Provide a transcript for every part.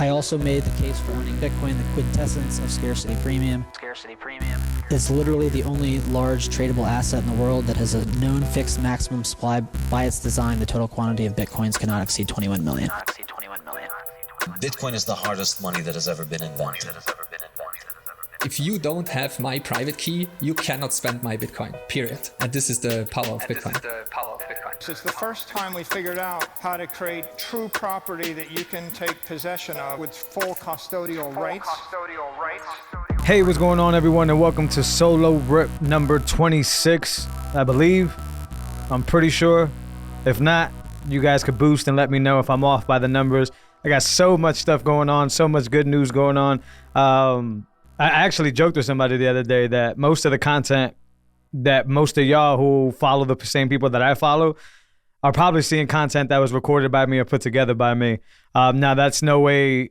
I also made the case for owning Bitcoin, the quintessence of scarcity premium. It's literally the only large tradable asset in the world that has a known fixed maximum supply. By its design, the total quantity of Bitcoins cannot exceed 21 million. Bitcoin is the hardest money that has ever been invented. If you don't have my private key, you cannot spend my Bitcoin, period. And this is the power of Bitcoin. It's the first time we figured out how to create true property that you can take possession of with full custodial rights. Hey, what's going on, everyone, and welcome to Solo Rip number 26, I believe. I'm pretty sure. If not, you guys could boost and let me know if I'm off by the numbers. I got so much stuff going on, so much good news going on. I actually joked with somebody the other day that most of the content that most of y'all who follow the same people that I follow are probably seeing content that was recorded by me or put together by me. Now, that's no way,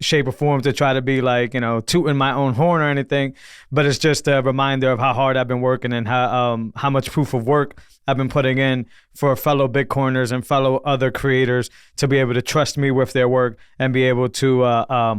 shape, or form to try to be like, tooting my own horn or anything, but it's just a reminder of how hard I've been working and how much proof of work I've been putting in for fellow Bitcoiners and fellow other creators to be able to trust me with their work and be able to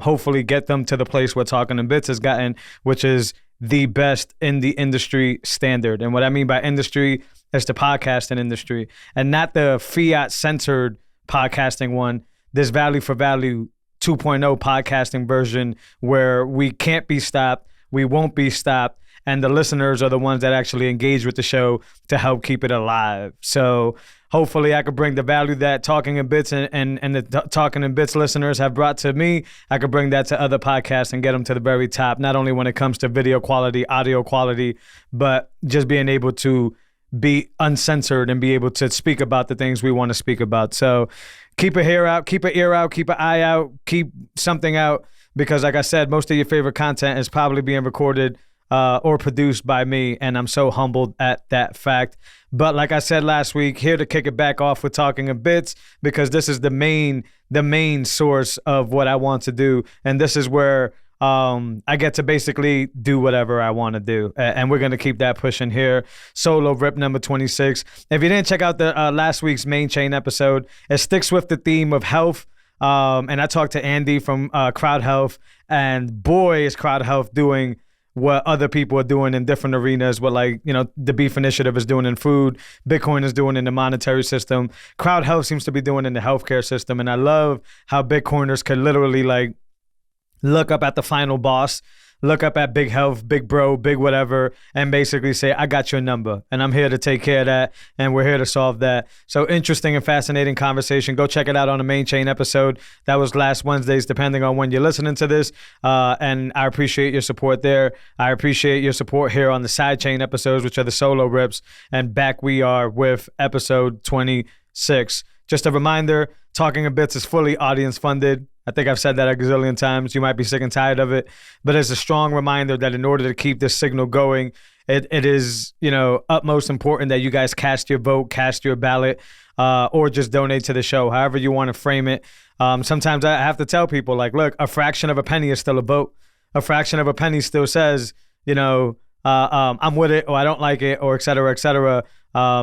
hopefully get them to the place where Talking in Bits has gotten, which is the best in the industry standard. And what I mean by industry is the podcasting industry, and not the fiat censored podcasting one, this value for value 2.0 podcasting version where we can't be stopped, we won't be stopped, and the listeners are the ones that actually engage with the show to help keep it alive. So hopefully I could bring the value that Talking in Bits and the Talking in Bits listeners have brought to me. I could bring that to other podcasts and get them to the very top, not only when it comes to video quality, audio quality, but just being able to be uncensored and be able to speak about the things we want to speak about. So keep a ear out, keep an ear out, keep an eye out, keep something out, because like I said, most of your favorite content is probably being recorded or produced by me, and I'm so humbled at that fact. But like I said last week, here to kick it back off with Talking in Bits, because this is the main source of what I want to do, and this is where I get to basically do whatever I want to do, and we're gonna keep that pushing here. Solo Rip number 26. If you didn't check out the last week's main chain episode, it sticks with the theme of health. And I talked to Andy from Crowd Health, and boy, is Crowd Health doing what other people are doing in different arenas, what the Beef Initiative is doing in food, Bitcoin is doing in the monetary system. Crowd Health seems to be doing in the healthcare system. And I love how Bitcoiners can literally look up at the final boss, look up at Big Health, Big Bro, Big whatever, and basically say, I got your number, and I'm here to take care of that, and we're here to solve that. So interesting and fascinating conversation. Go check it out on the main chain episode. That was last Wednesday's, depending on when you're listening to this, and I appreciate your support there. I appreciate your support here on the side chain episodes, which are the solo rips, and back we are with episode 26. Just a reminder, Talking in Bits is fully audience funded. I think I've said that a gazillion times. You might be sick and tired of it, but it's a strong reminder that in order to keep this signal going, it is, utmost important that you guys cast your vote, cast your ballot, or just donate to the show, however you want to frame it. Sometimes I have to tell people, look, a fraction of a penny is still a vote. A fraction of a penny still says, I'm with it, or I don't like it, or et cetera, et cetera.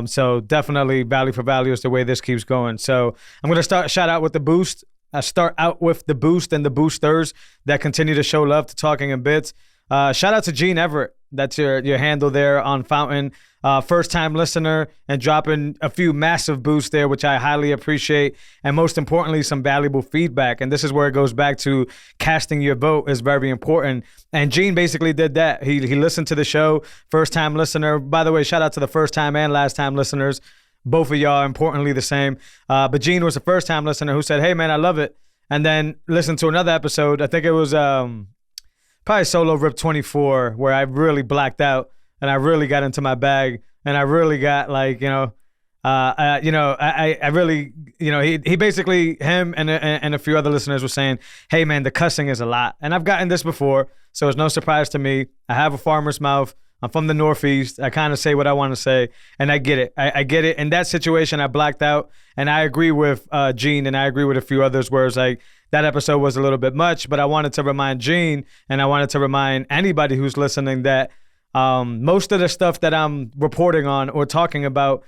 So definitely value for value is the way this keeps going. So I'm going to shout out with the boost. I start out with the boost and the boosters that continue to show love to Talking in Bits. Shout out to Gene Everett. That's your handle there on Fountain. First-time listener and dropping a few massive boosts there, which I highly appreciate. And most importantly, some valuable feedback. And this is where it goes back to casting your vote is very important. And Gene basically did that. He listened to the show, first-time listener. By the way, shout out to the first-time and last-time listeners. Both of y'all importantly the same. But Gene was a first-time listener who said, hey, man, I love it. And then listened to another episode. I think it was probably Solo Rip 24, where I really blacked out and I really got into my bag. And I really got I really, he basically, him and a few other listeners were saying, hey, man, the cussing is a lot. And I've gotten this before, so it's no surprise to me. I have a farmer's mouth. I'm from the Northeast. I kind of say what I want to say, and I get it. I get it. In that situation, I blacked out, and I agree with Gene, and I agree with a few others where it's like that episode was a little bit much, but I wanted to remind Gene, and I wanted to remind anybody who's listening that most of the stuff that I'm reporting on or talking about,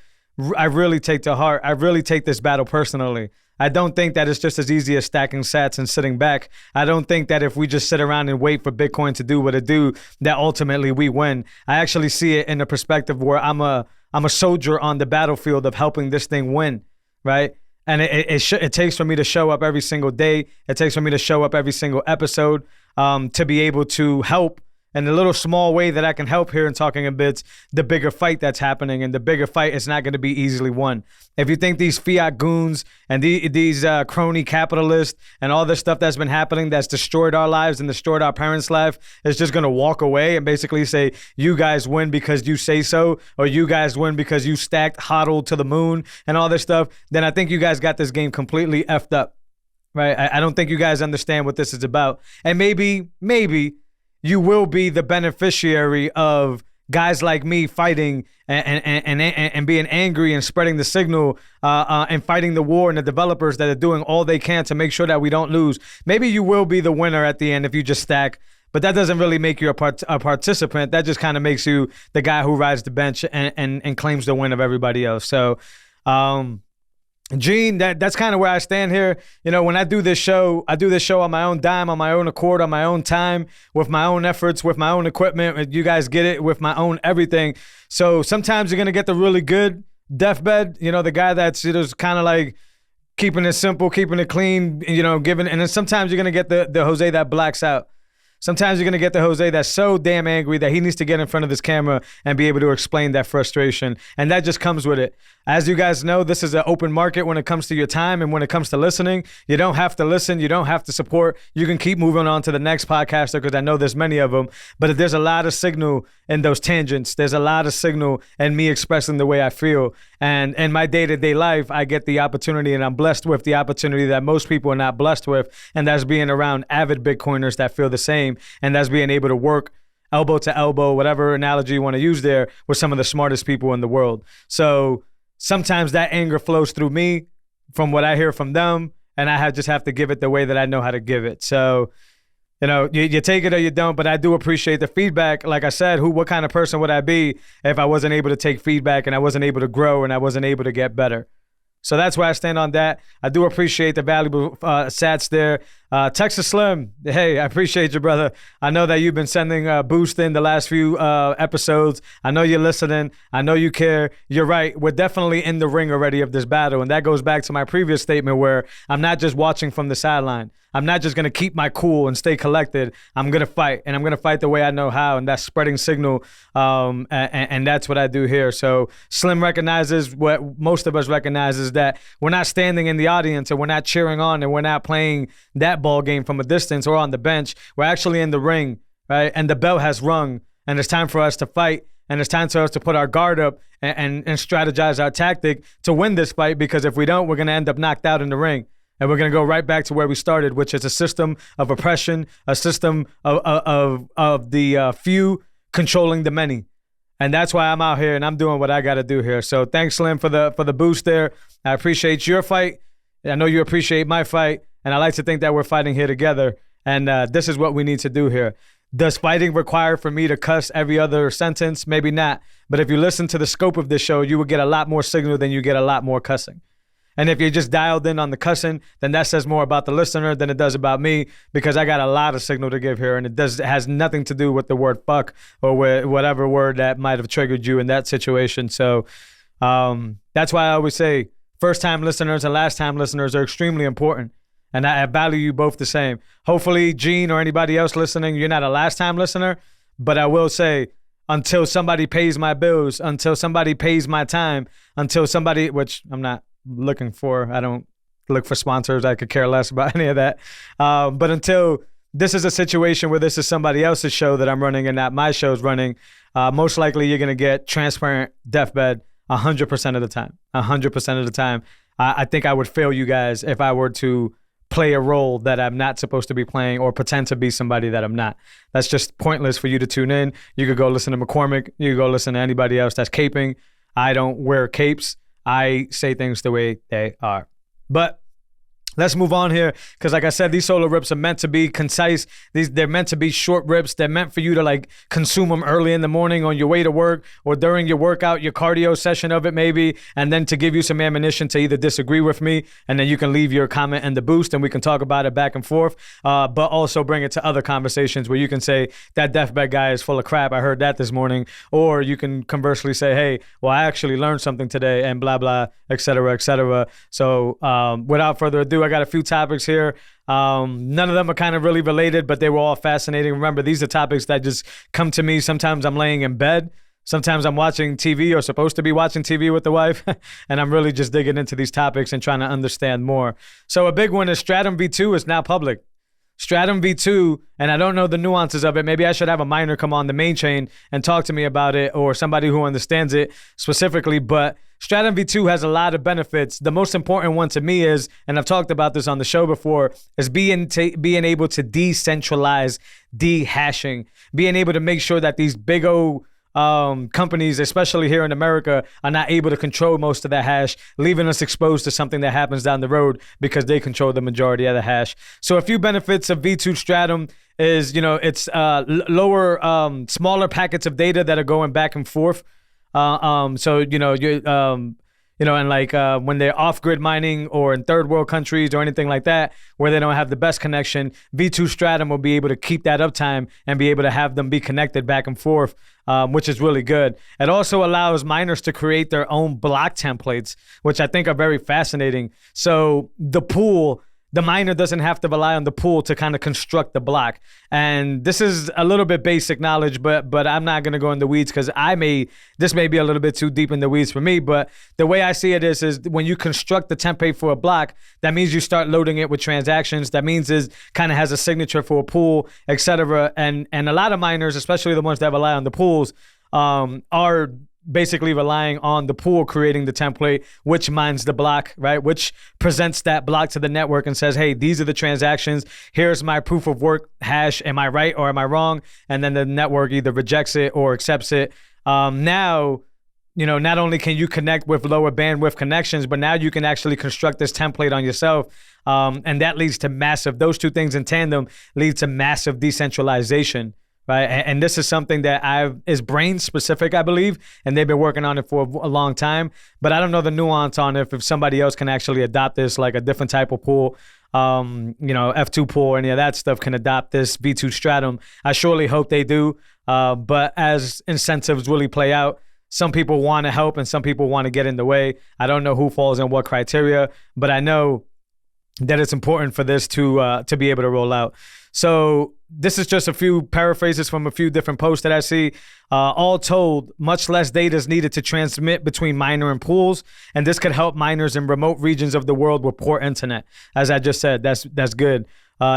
I really take to heart. I really take this battle personally. I don't think that it's just as easy as stacking sats and sitting back. I don't think that if we just sit around and wait for Bitcoin to do what it do, that ultimately we win. I actually see it in the perspective where I'm a soldier on the battlefield of helping this thing win, right? And it takes for me to show up every single day. It takes for me to show up every single episode to be able to help in the little small way that I can help here in Talking in Bits, the bigger fight that's happening. And the bigger fight is not going to be easily won. If you think these fiat goons and these crony capitalists and all this stuff that's been happening that's destroyed our lives and destroyed our parents' life is just going to walk away and basically say, you guys win because you say so, or you guys win because you stacked HODL to the moon and all this stuff, then I think you guys got this game completely effed up, right? I don't think you guys understand what this is about. And maybe you will be the beneficiary of guys like me fighting and being angry and spreading the signal and fighting the war and the developers that are doing all they can to make sure that we don't lose. Maybe you will be the winner at the end if you just stack, but that doesn't really make you a participant. That just kind of makes you the guy who rides the bench and claims the win of everybody else. So, Gene, that's kind of where I stand here. You know, when I do this show on my own dime, on my own accord, on my own time, with my own efforts, with my own equipment. You guys get it, with my own everything. So sometimes you're going to get the really good DeFBeD, you know, the guy that's just kind of like keeping it simple, keeping it clean, you know, and then sometimes you're going to get the Jose that blacks out. Sometimes you're going to get the Jose that's so damn angry that he needs to get in front of this camera and be able to explain that frustration. And that just comes with it. As you guys know, this is an open market when it comes to your time and when it comes to listening. You don't have to listen. You don't have to support. You can keep moving on to the next podcaster because I know there's many of them. But there's a lot of signal in those tangents. There's a lot of signal in me expressing the way I feel. And in my day-to-day life, I get the opportunity, and I'm blessed with the opportunity that most people are not blessed with, and that's being around avid Bitcoiners that feel the same, and that's being able to work elbow to elbow, whatever analogy you want to use there, with some of the smartest people in the world. So sometimes that anger flows through me from what I hear from them, and I just have to give it the way that I know how to give it. So, you know, you take it or you don't, but I do appreciate the feedback. Like I said, what kind of person would I be if I wasn't able to take feedback and I wasn't able to grow and I wasn't able to get better? So that's where I stand on that. I do appreciate the valuable sats there. Texas Slim, hey, I appreciate you, brother. I know that you've been sending boost in the last few episodes. I know you're listening. I know you care. You're right. We're definitely in the ring already of this battle. And that goes back to my previous statement where I'm not just watching from the sideline. I'm not just going to keep my cool and stay collected. I'm going to fight, and I'm going to fight the way I know how, and that's spreading signal, and that's what I do here. So Slim recognizes what most of us recognize is that we're not standing in the audience, and we're not cheering on, and we're not playing that ball game from a distance or on the bench. We're actually in the ring, right? And the bell has rung, and it's time for us to fight, and it's time for us to put our guard up and strategize our tactic to win this fight, because if we don't, we're going to end up knocked out in the ring. And we're going to go right back to where we started, which is a system of oppression, a system of the few controlling the many. And that's why I'm out here and I'm doing what I got to do here. So thanks, Slim, for the boost there. I appreciate your fight. I know you appreciate my fight. And I like to think that we're fighting here together. And this is what we need to do here. Does fighting require for me to cuss every other sentence? Maybe not. But if you listen to the scope of this show, you will get a lot more signal than you get a lot more cussing. And if you're just dialed in on the cussing, then that says more about the listener than it does about me, because I got a lot of signal to give here, and it has nothing to do with the word fuck or with whatever word that might have triggered you in that situation. So that's why I always say first-time listeners and last-time listeners are extremely important, and I value you both the same. Hopefully, Gene or anybody else listening, you're not a last-time listener, but I will say, until somebody pays my bills, until somebody pays my time, until somebody, which I'm not looking for, I don't look for sponsors, I could care less about any of that, but until this is a situation where this is somebody else's show that I'm running and not my show's running, most likely you're going to get transparent DeFBeD 100% of the time. 100% of the time. I think I would fail you guys if I were to play a role that I'm not supposed to be playing or pretend to be somebody that I'm not. That's just pointless for you to tune in. You could go listen to McCormick, you could go listen to anybody else that's caping. I don't wear capes. I say things the way they are. But Let's move on here because, like I said, these solo rips are meant to be concise. They're meant to be short rips. They're meant for you to like consume them early in the morning on your way to work or during your workout, your cardio session of it maybe, and then to give you some ammunition to either disagree with me, and then you can leave your comment in the boost and we can talk about it back and forth, but also bring it to other conversations where you can say that DeFBeD guy is full of crap. I heard that this morning. Or you can conversely say, hey, well, I actually learned something today and blah, blah, et cetera, et cetera. So without further ado, I got a few topics here. None of them are kind of really related, but they were all fascinating. Remember, these are topics that just come to me. Sometimes I'm laying in bed. Sometimes I'm watching TV or supposed to be watching TV with the wife, and I'm really just digging into these topics and trying to understand more. So a big one is Stratum V2 is now public. Stratum V2, and I don't know the nuances of it. Maybe I should have a miner come on the main chain and talk to me about it, or somebody who understands it specifically. But Stratum V2 has a lot of benefits. The most important one to me is, and I've talked about this on the show before, is being able to decentralize de-hashing, being able to make sure that these big old companies, especially here in America, are not able to control most of that hash, leaving us exposed to something that happens down the road because they control the majority of the hash. So a few benefits of V2 Stratum is, it's lower, smaller packets of data that are going back and forth. And like when they're off-grid mining or in third world countries or anything like that, where they don't have the best connection, V2 Stratum will be able to keep that uptime and be able to have them be connected back and forth, which is really good. It also allows miners to create their own block templates, which I think are very fascinating. So the miner doesn't have to rely on the pool to kind of construct the block. And this is a little bit basic knowledge, but I'm not going to go in the weeds because this may be a little bit too deep in the weeds for me. But the way I see it is when you construct the template for a block, that means you start loading it with transactions. That means it kind of has a signature for a pool, et cetera. And a lot of miners, especially the ones that rely on the pools, are basically relying on the pool creating the template, which mines the block, right? Which presents that block to the network and says, hey, these are the transactions. Here's my proof of work hash. Am I right or am I wrong? And then the network either rejects it or accepts it. Now, not only can you connect with lower bandwidth connections, but now you can actually construct this template on yourself. And that leads to those two things in tandem lead to massive decentralization. Right. And this is something that is brain specific, I believe, and they've been working on it for a long time. But I don't know the nuance on if somebody else can actually adopt this, like a different type of pool, F2 pool or any of that stuff can adopt this V2 Stratum. I surely hope they do. But as incentives really play out, some people want to help and some people want to get in the way. I don't know who falls in what criteria, but I know that it's important for this to be able to roll out. So this is just a few paraphrases from a few different posts that I see. All told, much less data is needed to transmit between miner and pools, and this could help miners in remote regions of the world with poor internet. As I just said, that's good.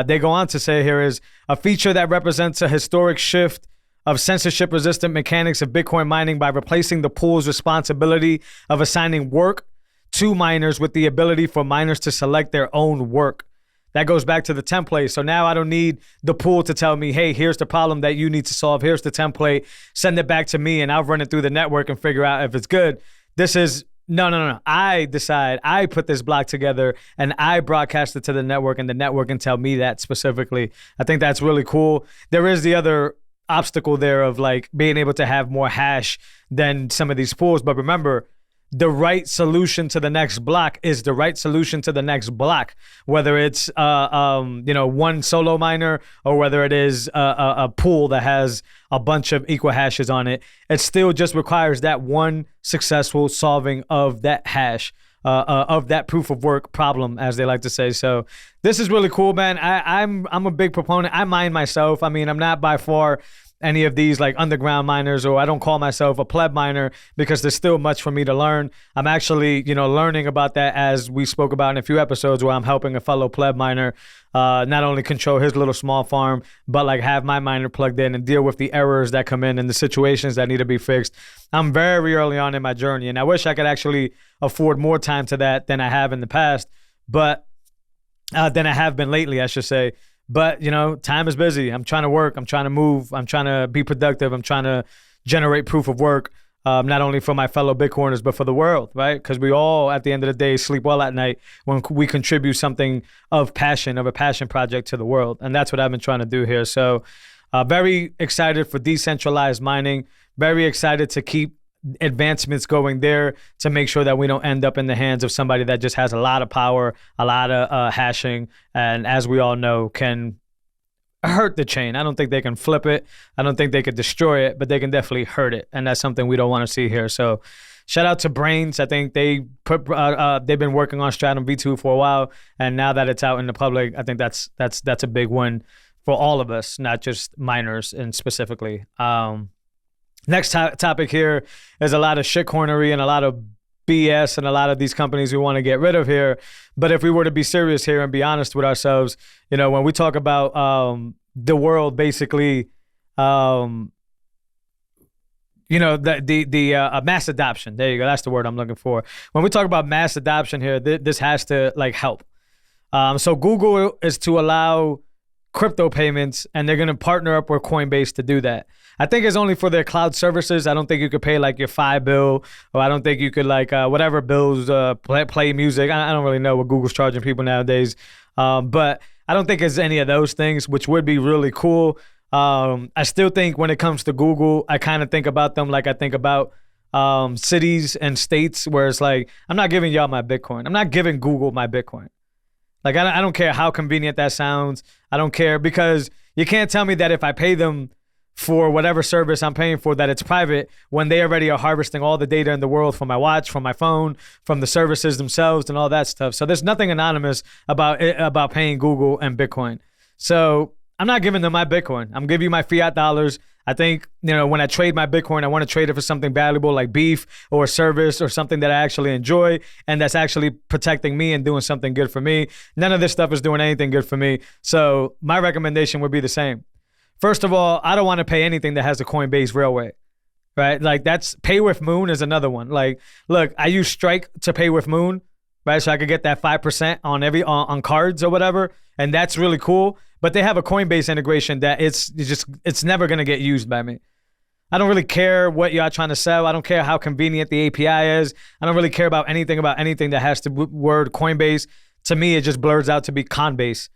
They go on to say here is a feature that represents a historic shift of censorship-resistant mechanics of Bitcoin mining by replacing the pool's responsibility of assigning work to miners with the ability for miners to select their own work. That goes back to the template. So now I don't need the pool to tell me, hey, here's the problem that you need to solve. Here's the template. Send it back to me and I'll run it through the network and figure out if it's good. This is, no. I decide, I put this block together and I broadcast it to the network and the network can tell me that specifically. I think that's really cool. There is the other obstacle there of like being able to have more hash than some of these pools. But remember, the right solution to the next block is the right solution to the next block, whether it's one solo miner or whether it is a pool that has a bunch of equal hashes on it. It still just requires that one successful solving of that hash, of that proof of work problem, as they like to say. So this is really cool, man. I'm a big proponent. I mine myself. I mean, I'm not by far any of these like underground miners, or I don't call myself a pleb miner because there's still much for me to learn. I'm actually, learning about that as we spoke about in a few episodes where I'm helping a fellow pleb miner not only control his little small farm, but like have my miner plugged in and deal with the errors that come in and the situations that need to be fixed. I'm very early on in my journey, and I wish I could actually afford more time to that than I have in the past, but than I have been lately, I should say. But, time is busy. I'm trying to work. I'm trying to move. I'm trying to be productive. I'm trying to generate proof of work. not only for my fellow Bitcoiners, but for the world, right? Because we all, at the end of the day, sleep well at night when we contribute something of a passion project to the world. And that's what I've been trying to do here. So very excited for decentralized mining, very excited to keep advancements going there to make sure that we don't end up in the hands of somebody that just has a lot of power, a lot of hashing, and as we all know, can hurt the chain. I don't think they can flip it. I don't think they could destroy it, but they can definitely hurt it. And that's something we don't want to see here. So shout out to Brains. I think they've been working on Stratum V2 for a while. And now that it's out in the public, I think that's a big win for all of us, not just miners and specifically. Next topic here is a lot of shitcoinery and a lot of BS and a lot of these companies we want to get rid of here. But if we were to be serious here and be honest with ourselves, when we talk about the world basically, the mass adoption. There you go. That's the word I'm looking for. When we talk about mass adoption here, this has to help. So Google is to allow crypto payments, and they're going to partner up with Coinbase to do that. I think it's only for their cloud services. I don't think you could pay your Fi bill, or I don't think you could whatever bills, play music. I don't really know what Google's charging people nowadays. But I don't think it's any of those things, which would be really cool. I still think when it comes to Google, I kind of think about them like I think about cities and states where it's I'm not giving y'all my Bitcoin. I'm not giving Google my Bitcoin. I don't care how convenient that sounds. I don't care, because you can't tell me that if I pay them for whatever service I'm paying for, that it's private, when they already are harvesting all the data in the world from my watch, from my phone, from the services themselves and all that stuff. So there's nothing anonymous about paying Google and Bitcoin. So I'm not giving them my Bitcoin. I'm giving you my fiat dollars. I think, when I trade my Bitcoin, I want to trade it for something valuable like beef or a service or something that I actually enjoy and that's actually protecting me and doing something good for me. None of this stuff is doing anything good for me. So my recommendation would be the same. First of all, I don't want to pay anything that has a Coinbase railway, right? That's Pay with Moon is another one. Look, I use Strike to pay with Moon, right? So I could get that 5% on cards or whatever. And that's really cool. But they have a Coinbase integration that it's never going to get used by me. I don't really care what y'all trying to sell. I don't care how convenient the API is. I don't really care about anything that has the word Coinbase. To me, it just blurs out to be Conbase.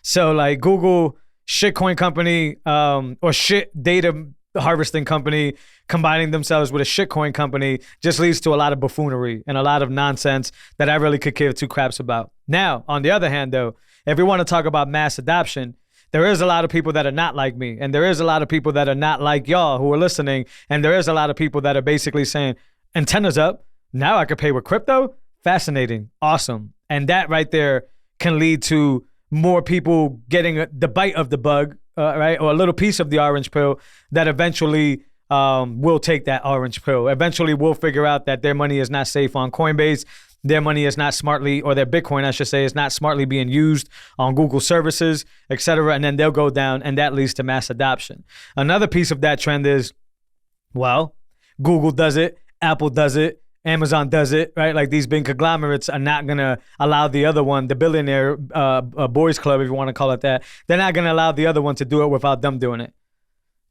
So Google, shitcoin company, or shit data harvesting company combining themselves with a shitcoin company just leads to a lot of buffoonery and a lot of nonsense that I really could give two craps about. Now, on the other hand, though, if we want to talk about mass adoption, there is a lot of people that are not like me, and there is a lot of people that are not like y'all who are listening, and there is a lot of people that are basically saying, antennas up, now I could pay with crypto? Fascinating, awesome. And that right there can lead to more people getting the bite of the bug, right? Or a little piece of the orange pill that eventually will take that orange pill. Eventually we'll figure out that their money is not safe on Coinbase. Their money is not smartly, or their Bitcoin, I should say, is not smartly being used on Google services, et cetera. And then they'll go down, and that leads to mass adoption. Another piece of that trend is, well, Google does it, Apple does it, Amazon does it, right? These big conglomerates are not going to allow the other one, the billionaire boys club, if you want to call it that, they're not going to allow the other one to do it without them doing it.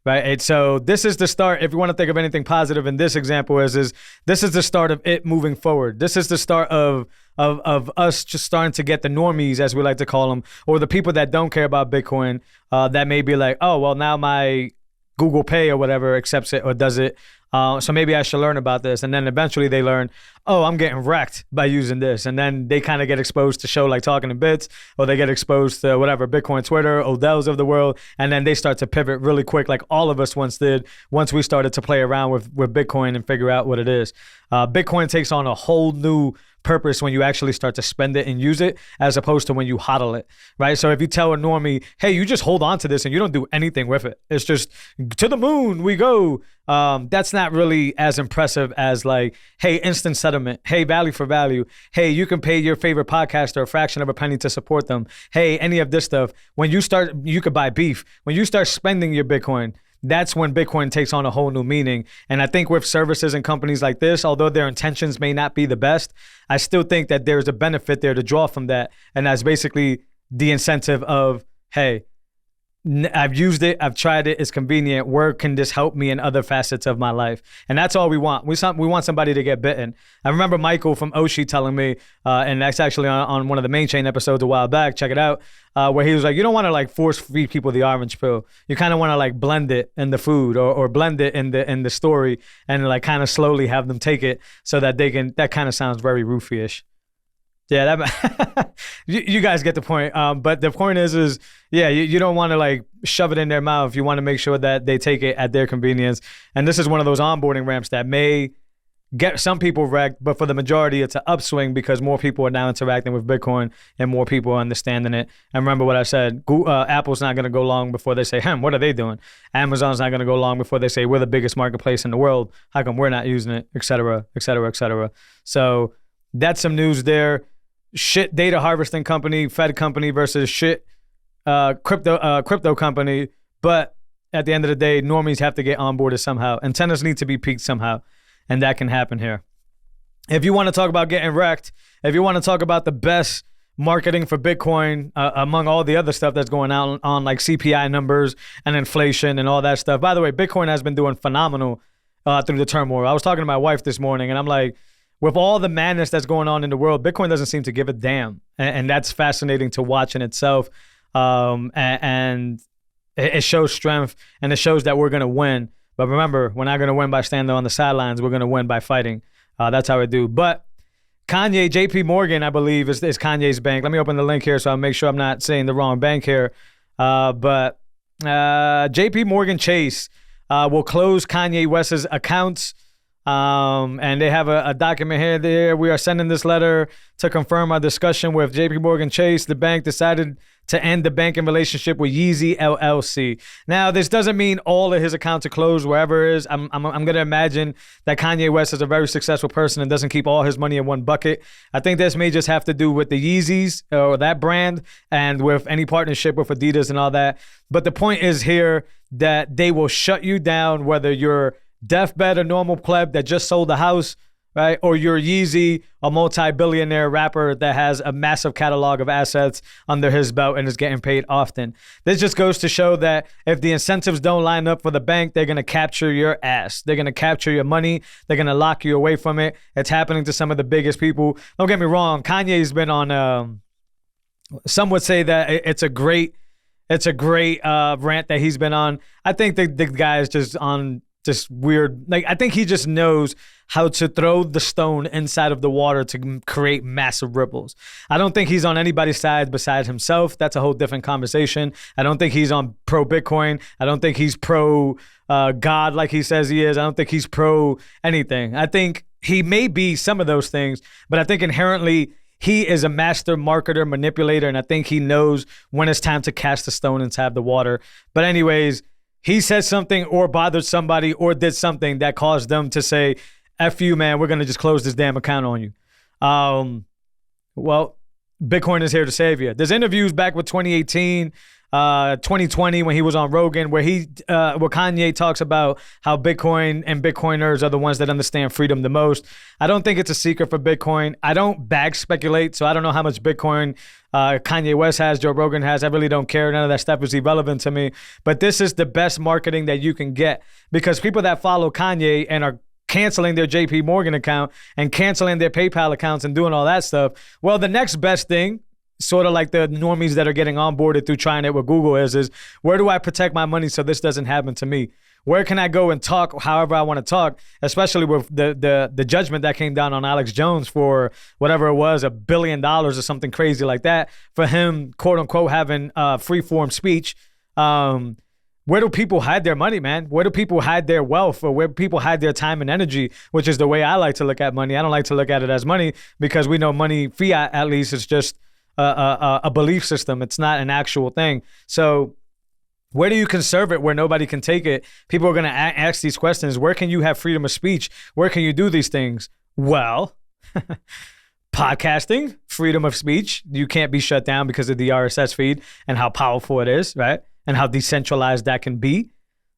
Right. And so this is the start. If you want to think of anything positive in this example, is this is the start of it moving forward. This is the start of us just starting to get the normies, as we like to call them, or the people that don't care about Bitcoin, that may be oh, well, now my Google Pay or whatever accepts it or does it. So maybe I should learn about this. And then eventually they learn, oh, I'm getting wrecked by using this. And then they kind of get exposed to show like Talking in Bits, or they get exposed to whatever, Bitcoin Twitter, Odell's of the world. And then they start to pivot really quick, like all of us once did, once we started to play around with Bitcoin and figure out what it is. Bitcoin takes on a whole new purpose when you actually start to spend it and use it, as opposed to when you hodl it, right? So if you tell a normie, hey, you just hold on to this and you don't do anything with it, it's just to the moon we go, that's not really as impressive as hey, instant settlement, hey, value for value, hey, you can pay your favorite podcaster a fraction of a penny to support them, hey, any of this stuff. When you start, you could buy beef. When you start spending your Bitcoin, that's when Bitcoin takes on a whole new meaning. And I think with services and companies like this, although their intentions may not be the best, I still think that there's a benefit there to draw from that. And that's basically the incentive of, hey, I've used it. I've tried it. It's convenient. Where can this help me in other facets of my life? And that's all we want. We want somebody to get bitten. I remember Michael from Oshi telling me, and that's actually on one of the main chain episodes a while back. Check it out. Where he was like, you don't want to like force feed people the orange pill. You kind of want to like blend it in the food or blend it in the story and like kind of slowly have them take it so that they can. That kind of sounds very roofie-ish. Yeah, that you guys get the point. But the point is yeah, you don't want to like shove it in their mouth. You want to make sure that they take it at their convenience. And this is one of those onboarding ramps that may get some people wrecked, but for the majority, it's an upswing because more people are now interacting with Bitcoin and more people are understanding it. And remember what I said, Apple's not going to go long before they say, what are they doing? Amazon's not going to go long before they say, we're the biggest marketplace in the world. How come we're not using it, et cetera, et cetera, et cetera. So that's some news there. Shit data harvesting company, Fed company versus shit crypto company. But at the end of the day, normies have to get onboarded somehow. Antennas need to be peaked somehow. And that can happen here. If you want to talk about getting wrecked, if you want to talk about the best marketing for Bitcoin among all the other stuff that's going on like CPI numbers and inflation and all that stuff. By the way, Bitcoin has been doing phenomenal through the turmoil. I was talking to my wife this morning and I'm like, with all the madness that's going on in the world, Bitcoin doesn't seem to give a damn. And that's fascinating to watch in itself. And it shows strength and it shows that we're going to win. But remember, we're not going to win by standing on the sidelines. We're going to win by fighting. That's how I do. But Kanye, JP Morgan, I believe, is Kanye's bank. Let me open the link here so I'll make sure I'm not saying the wrong bank here. But JP Morgan Chase will close Kanye West's accounts. And they have a document here there. We are sending this letter to confirm our discussion with JP Morgan Chase. The bank decided to end the banking relationship with Yeezy LLC. Now, this doesn't mean all of his accounts are closed wherever it is. I'm going to imagine that Kanye West is a very successful person and doesn't keep all his money in one bucket. I think this may just have to do with the Yeezys or that brand and with any partnership with Adidas and all that. But the point is here that they will shut you down whether you're DeFBeD, a normal pleb that just sold a house, right? Or you're Yeezy, a multi-billionaire rapper that has a massive catalog of assets under his belt and is getting paid often. This just goes to show that if the incentives don't line up for the bank, they're going to capture your ass. They're going to capture your money. They're going to lock you away from it. It's happening to some of the biggest people. Don't get me wrong. Kanye's been on, some would say that it's a great rant that he's been on. I think the guy is just on this weird, like, I think he just knows how to throw the stone inside of the water to create massive ripples. I don't think he's on anybody's side besides himself. That's a whole different conversation. I don't think he's on pro Bitcoin. I don't think he's pro God like he says he is. I don't think he's pro anything. I think he may be some of those things, but I think inherently he is a master marketer, manipulator, and I think he knows when it's time to cast the stone inside the water. But anyways, he said something or bothered somebody or did something that caused them to say, F you, man, we're going to just close this damn account on you. Well, Bitcoin is here to save you. There's interviews back with 2018, 2020 when he was on Rogan where Kanye talks about how Bitcoin and Bitcoiners are the ones that understand freedom the most. I don't think it's a secret for Bitcoin. I don't bag speculate, so I don't know how much Bitcoin Kanye West has, Joe Rogan has. I really don't care. None of that stuff is irrelevant to me. But this is the best marketing that you can get because people that follow Kanye and are canceling their JP Morgan account and canceling their PayPal accounts and doing all that stuff. Well, the next best thing, sort of like the normies that are getting onboarded through trying it with Google is where do I protect my money so this doesn't happen to me? Where can I go and talk however I want to talk, especially with the judgment that came down on Alex Jones for whatever it was, $1 billion or something crazy like that, for him, quote unquote, having free-form speech. Where do people hide their money, man? Where do people hide their wealth or where people hide their time and energy, which is the way I like to look at money. I don't like to look at it as money because we know money, fiat at least, is just a belief system. It's not an actual thing. So where do you conserve it where nobody can take it? People are going to ask these questions. Where can you have freedom of speech? Where can you do these things? Well, podcasting, freedom of speech. You can't be shut down because of the RSS feed and how powerful it is, right? And how decentralized that can be,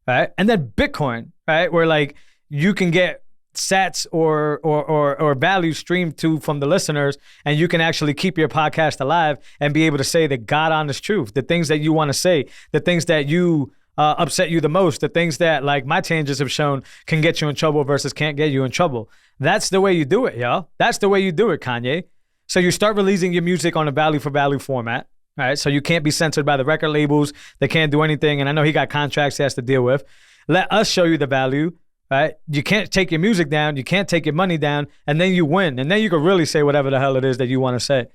right? And then Bitcoin, right? Where like you can get sats or value streamed to from the listeners, and you can actually keep your podcast alive and be able to say the God honest truth, the things that you want to say, the things that you upset you the most, the things that, like my tangents have shown, can get you in trouble versus can't get you in trouble. That's the way you do it, y'all. That's the way you do it, Kanye. So you start releasing your music on a value for value format, right? So you can't be censored by the record labels. They can't do anything. And I know he got contracts he has to deal with. Let us show you the value, right? You can't take your music down. You can't take your money down. And then you win. And then you can really say whatever the hell it is that you want to say.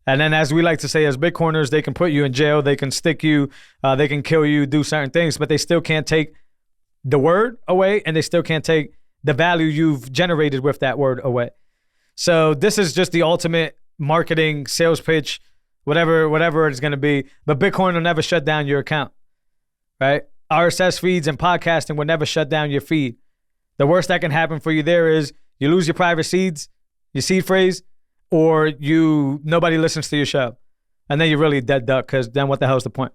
And then, as we like to say as Bitcoiners, they can put you in jail. They can stick you. They can kill you, do certain things. But they still can't take the word away. And they still can't take the value you've generated with that word away. So this is just the ultimate marketing sales pitch, whatever it's going to be. But Bitcoin will never shut down your account, right? RSS feeds and podcasting will never shut down your feed. The worst that can happen for you there is you lose your private seeds, your seed phrase, or nobody listens to your show. And then you're really dead duck, because then what the hell's the point?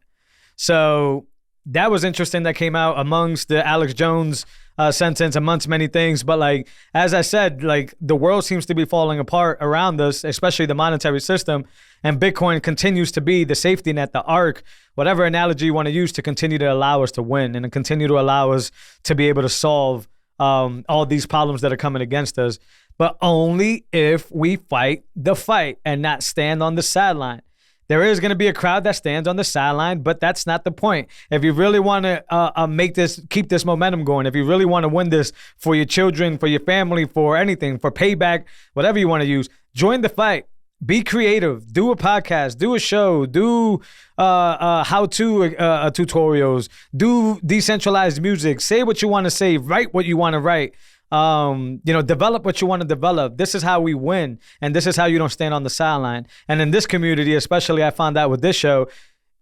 So that was interesting that came out amongst the Alex Jones sentence, amongst many things. But like, as I said, like the world seems to be falling apart around us, especially the monetary system. And Bitcoin continues to be the safety net, the arc, whatever analogy you want to use, to continue to allow us to win and to continue to allow us to be able to solve all these problems that are coming against us. But only if we fight the fight and not stand on the sideline. There is going to be a crowd that stands on the sideline, but that's not the point. If you really want to keep this momentum going, if you really want to win this for your children, for your family, for anything, for payback, whatever you want to use, join the fight. Be creative. Do a podcast. Do a show. Do how-to tutorials. Do decentralized music. Say what you want to say. Write what you want to write. Develop what you want to develop. This is how we win. And this is how you don't stand on the sideline. And in this community, especially, I found out with this show,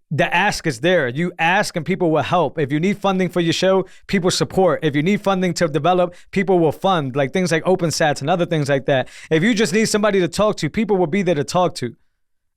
the ask is there. You ask and people will help. If you need funding for your show, people support. If you need funding to develop, people will fund, like things like OpenSats and other things like that. If you just need somebody to talk to, people will be there to talk to,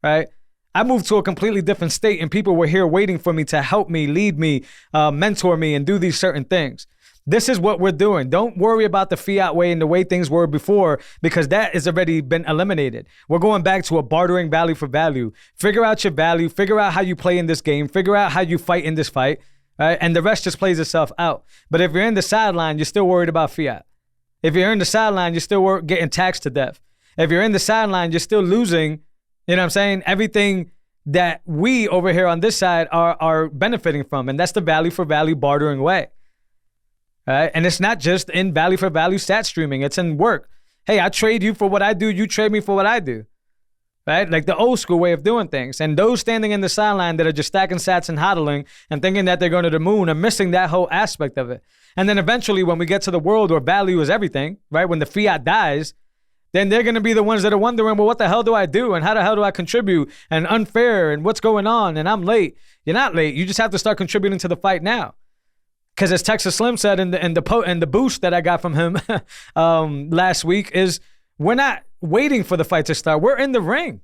right? I moved to a completely different state and people were here waiting for me to help me, lead me, mentor me, and do these certain things. This is what we're doing. Don't worry about the fiat way and the way things were before, because that has already been eliminated. We're going back to a bartering value for value. Figure out your value. Figure out how you play in this game. Figure out how you fight in this fight. Right? And the rest just plays itself out. But if you're in the sideline, you're still worried about fiat. If you're in the sideline, you're still getting taxed to death. If you're in the sideline, you're still losing, you know what I'm saying, everything that we over here on this side are benefiting from. And that's the value for value bartering way. Right? And it's not just in value for value stat streaming. It's in work. Hey, I trade you for what I do. You trade me for what I do. Right? Like the old school way of doing things. And those standing in the sideline that are just stacking sats and hodling and thinking that they're going to the moon are missing that whole aspect of it. And then eventually when we get to the world where value is everything, right? When the fiat dies, then they're going to be the ones that are wondering, well, what the hell do I do? And how the hell do I contribute? And unfair, and what's going on? And I'm late. You're not late. You just have to start contributing to the fight now. Because as Texas Slim said in the boost that I got from him last week is, we're not waiting for the fight to start. We're in the ring.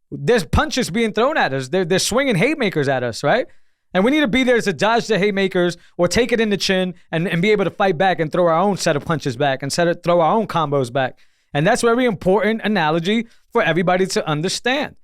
There's punches being thrown at us. They're swinging haymakers at us, right? And we need to be there to dodge the haymakers or take it in the chin and be able to fight back and throw our own set of punches back and throw our own combos back. And that's a very important analogy for everybody to understand.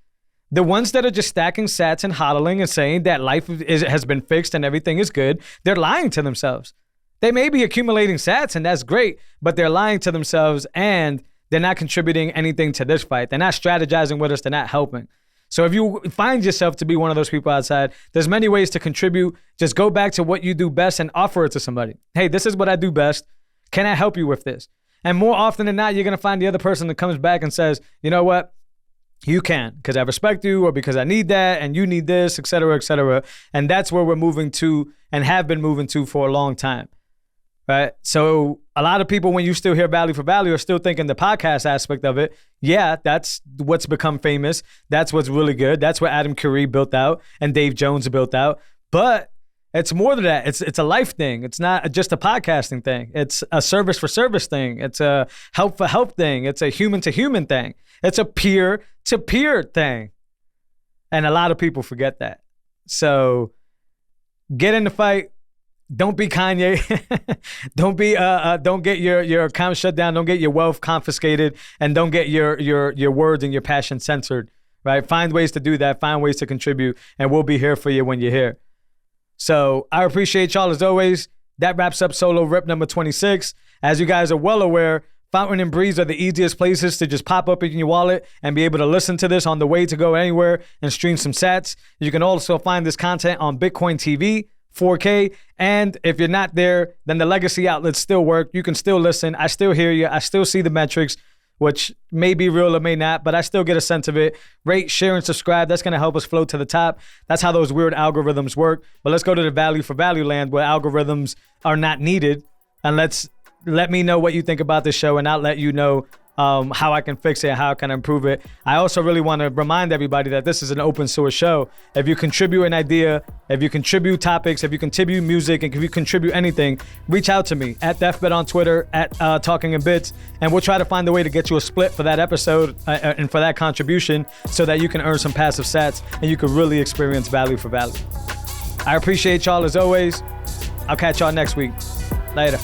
The ones that are just stacking sats and hodling and saying that life has been fixed and everything is good, they're lying to themselves. They may be accumulating sats and that's great, but they're lying to themselves and they're not contributing anything to this fight. They're not strategizing with us. They're not helping. So if you find yourself to be one of those people outside, there's many ways to contribute. Just go back to what you do best and offer it to somebody. Hey, this is what I do best. Can I help you with this? And more often than not, you're going to find the other person that comes back and says, you know what? You can, because I respect you or because I need that and you need this, et cetera, et cetera. And that's where we're moving to and have been moving to for a long time, right? So a lot of people, when you still hear value for value, are still thinking the podcast aspect of it. Yeah, that's what's become famous. That's what's really good. That's what Adam Curry built out and Dave Jones built out. But it's more than that. It's a life thing. It's not just a podcasting thing. It's a service for service thing. It's a help for help thing. It's a human to human thing. It's a peer to peer thing. And a lot of people forget that. So get in the fight, Don't be Kanye. Don't get your account shut down. Don't get your wealth confiscated, and don't get your words and your passion censored. Right? Find ways to do that. Find ways to contribute, and we'll be here for you when you're here. So I appreciate y'all as always. That wraps up Solo Rip number 26. As you guys are well aware, Fountain and Breeze are the easiest places to just pop up in your wallet and be able to listen to this on the way to go anywhere and stream some sats. You can also find this content on Bitcoin TV, 4K, and if you're not there, then the legacy outlets still work. You can still listen. I still hear you. I still see the metrics, which may be real or may not, but I still get a sense of it. Rate, share, and subscribe. That's going to help us float to the top. That's how those weird algorithms work. But let's go to the value for value land where algorithms are not needed, and let me know what you think about this show, and I'll let you know how I can fix it, how I can improve it. I also really want to remind everybody that this is an open source show. If you contribute an idea, if you contribute topics, if you contribute music, and if you contribute anything, reach out to me at DeFBeD on Twitter, at Talking in Bits, and we'll try to find a way to get you a split for that episode and for that contribution so that you can earn some passive sats and you can really experience value for value. I appreciate y'all as always. I'll catch y'all next week. Later.